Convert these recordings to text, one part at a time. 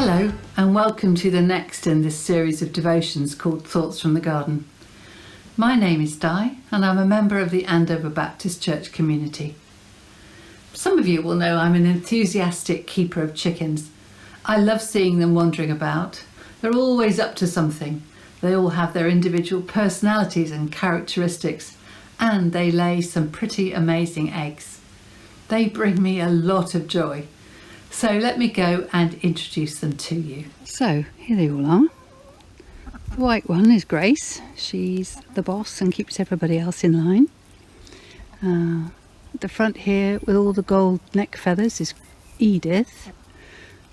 Hello and welcome to the next in this series of devotions called Thoughts from the Garden. My name is Di and I'm a member of the Andover Baptist Church community. Some of you will know I'm an enthusiastic keeper of chickens. I love seeing them wandering about. They're always up to something. They all have their individual personalities and characteristics, and they lay some pretty amazing eggs. They bring me a lot of joy. So let me go and introduce them to you. So here they all are. The white one is Grace. She's the boss and keeps everybody else in line. At the front here with all the gold neck feathers is Edith.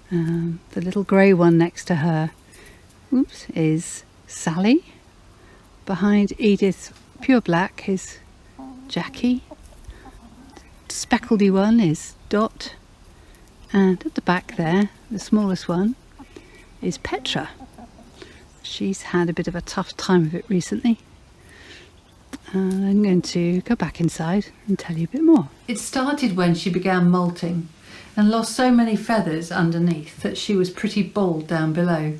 The little grey one next to her is Sally. Behind Edith's pure black is Jackie. The speckledy one is Dot. And at the back there, the smallest one, is Petra. She's had a bit of a tough time of it recently. I'm going to go back inside and tell you a bit more. It started when she began molting and lost so many feathers underneath that she was pretty bald down below.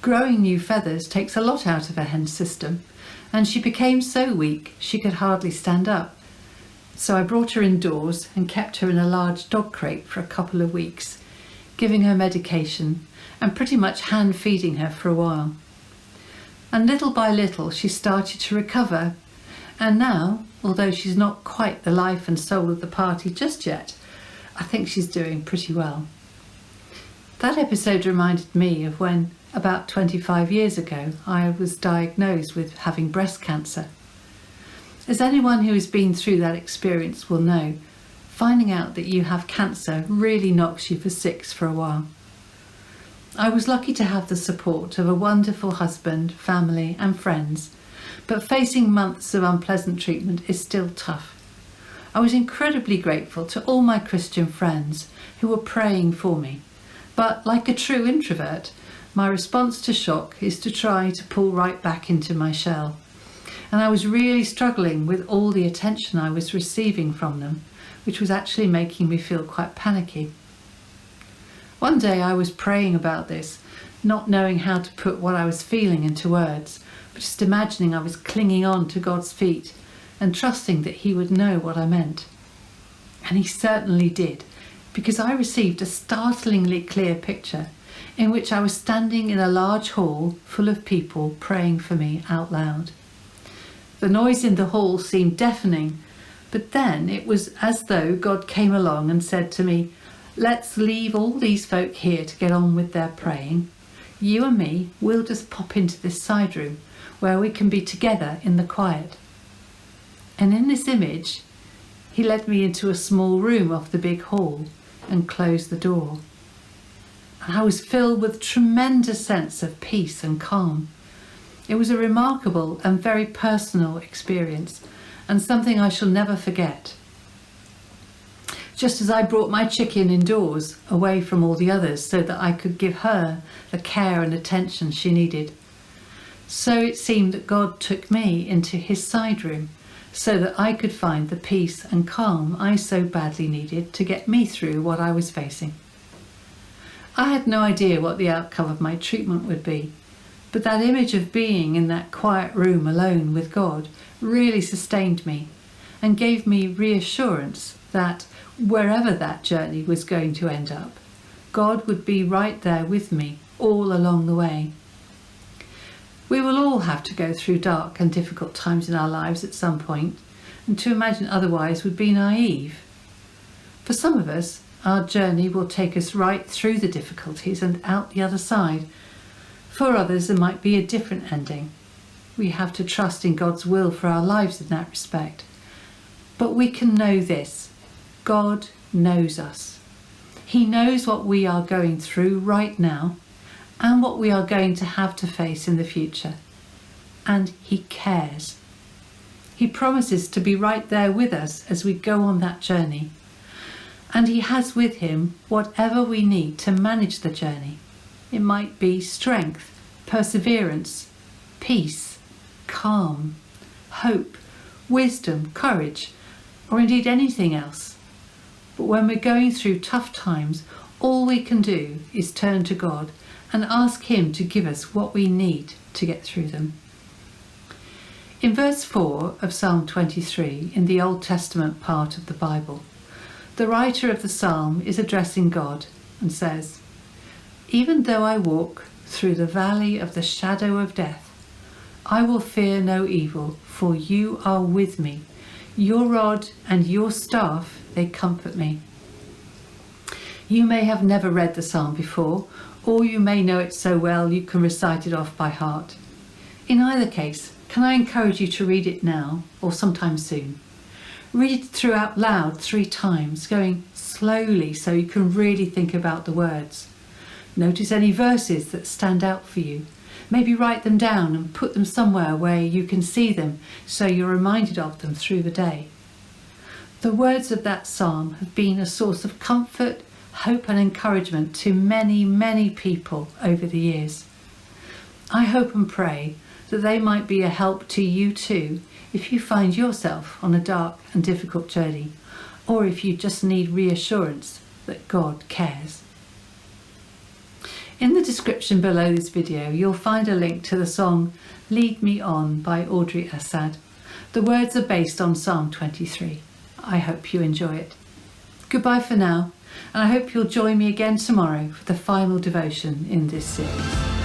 Growing new feathers takes a lot out of a hen's system, and she became so weak she could hardly stand up. So I brought her indoors and kept her in a large dog crate for a couple of weeks, giving her medication and pretty much hand feeding her for a while. And little by little she started to recover, and now, although she's not quite the life and soul of the party just yet, I think she's doing pretty well. That episode reminded me of when, about 25 years ago, I was diagnosed with having breast cancer. As anyone who has been through that experience will know, finding out that you have cancer really knocks you for six for a while. I was lucky to have the support of a wonderful husband, family and friends, but facing months of unpleasant treatment is still tough. I was incredibly grateful to all my Christian friends who were praying for me, but like a true introvert, my response to shock is to try to pull right back into my shell. And I was really struggling with all the attention I was receiving from them, which was actually making me feel quite panicky. One day I was praying about this, not knowing how to put what I was feeling into words, but just imagining I was clinging on to God's feet and trusting that He would know what I meant. And He certainly did, because I received a startlingly clear picture in which I was standing in a large hall full of people praying for me out loud. The noise in the hall seemed deafening, but then it was as though God came along and said to me, "Let's leave all these folk here to get on with their praying. You and me, we'll just pop into this side room where we can be together in the quiet." And in this image, He led me into a small room off the big hall and closed the door. And I was filled with tremendous sense of peace and calm. It was a remarkable and very personal experience, and something I shall never forget. Just as I brought my chicken indoors, away from all the others, so that I could give her the care and attention she needed, so it seemed that God took me into His side room, so that I could find the peace and calm I so badly needed to get me through what I was facing. I had no idea what the outcome of my treatment would be, but that image of being in that quiet room alone with God really sustained me and gave me reassurance that wherever that journey was going to end up, God would be right there with me all along the way. We will all have to go through dark and difficult times in our lives at some point, and to imagine otherwise would be naive. For some of us, our journey will take us right through the difficulties and out the other side. For others, there might be a different ending. We have to trust in God's will for our lives in that respect. But we can know this: God knows us. He knows what we are going through right now and what we are going to have to face in the future. And He cares. He promises to be right there with us as we go on that journey. And He has with Him whatever we need to manage the journey. It might be strength, perseverance, peace, calm, hope, wisdom, courage, or indeed anything else. But when we're going through tough times, All we can do is turn to God and ask Him to give us what we need to get through them. In verse 4 of Psalm 23, in the Old Testament part of the Bible, the writer of the psalm is addressing God and says, "Even though I walk through the valley of the shadow of death, I will fear no evil, for you are with me. Your rod and your staff, they comfort me." You may have never read the psalm before, or you may know it so well you can recite it off by heart. In either case, can I encourage you to read it now or sometime soon? Read it through out loud 3 times, going slowly so you can really think about the words. Notice any verses that stand out for you. Maybe write them down and put them somewhere where you can see them so you're reminded of them through the day. The words of that psalm have been a source of comfort, hope and encouragement to many, many people over the years. I hope and pray that they might be a help to you too if you find yourself on a dark and difficult journey, or if you just need reassurance that God cares. In the description below this video, you'll find a link to the song "Lead Me On" by Audrey Assad. The words are based on Psalm 23. I hope you enjoy it. Goodbye for now, and I hope you'll join me again tomorrow for the final devotion in this series.